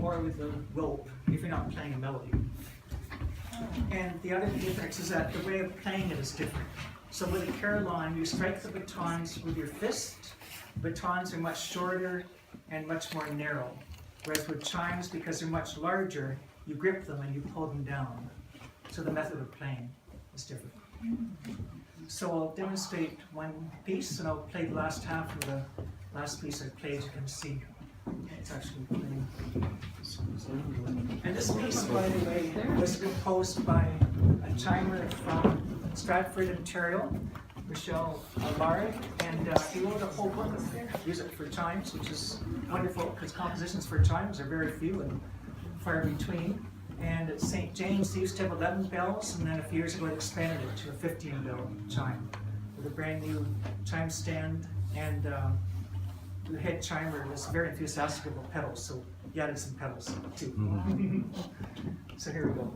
more with the rope if you're not playing a melody. And the other difference is that the way of playing it is different. So with a carillon, you strike the batons with your fist. Batons are much shorter and much more narrow. Whereas with chimes, because they're much larger, you grip them and you pull them down. So the method of playing is different. So I'll demonstrate one piece, and I'll play the last half of the last piece I played. You can see it's actually playing. And this piece, by the way, was composed by a chimer from Stratford, Ontario, Michael Allard, and he wrote a whole book of music for chimes, which is wonderful because compositions for chimes are very few and far between. And at St. James, they used to have 11 bells, and then a few years ago, they expanded it to a 15-bell chime with a brand new chime stand. And the head chimer was very enthusiastic about pedals, so he added some pedals too. So here we go.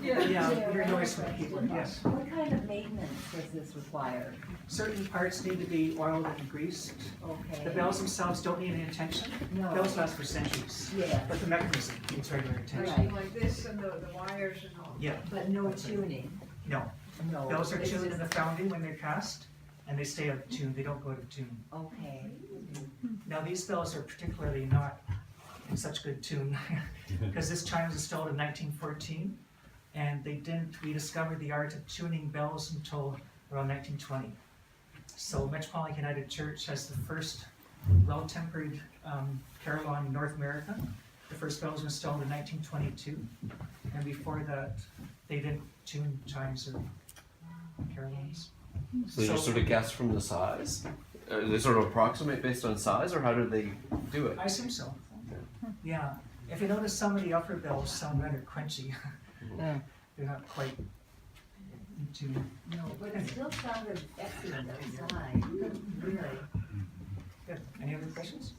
Yeah, your noise from people, yes. What kind of maintenance does this require? Certain parts need to be oiled and greased. Okay. The bells themselves don't need any attention. No. Bells last for centuries. Yeah. But the mechanism needs regular attention. Right. Like this and the wires and all. Yeah. But no tuning? No. No. Bells are It's tuned in just- the foundry when they're cast, and they stay out of tune. They don't go out of tune. Okay. Now these bells are particularly not in such good tune because this chime was installed in 1914, and they didn't rediscover the art of tuning bells until around 1920. So Metropolitan United Church has the first well-tempered carillon in North America. The first bells were installed in 1922, and before that they didn't tune chimes or carillons. So you sort of guess from the size? They sort of approximate based on size, or how do they do it? I assume so. Yeah. If you notice, some of the upper bells sound rather crunchy. Yeah. They're not quite in tune. No, but it still sounded excellent outside. Really. Good. Any other questions?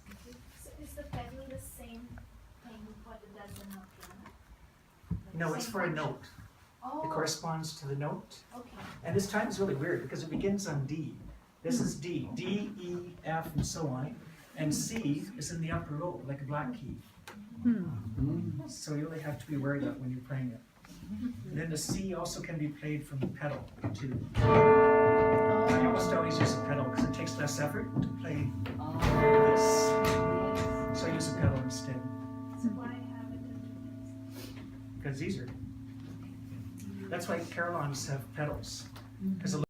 So is the pedal the same thing what it does in a piano? No, it's for a note. Oh, It corresponds to the note. okay. And this time is really weird because it begins on D. This is D. D, E, F, and so on. And C is in the upper row, like a black key. So you really have to be aware of that when you're playing it. And then the C also can be played from the pedal, too. I almost always use a pedal because it takes less effort to play this. So I use a pedal instead So why have it in this? because it's easier. That's why carillons have pedals. Because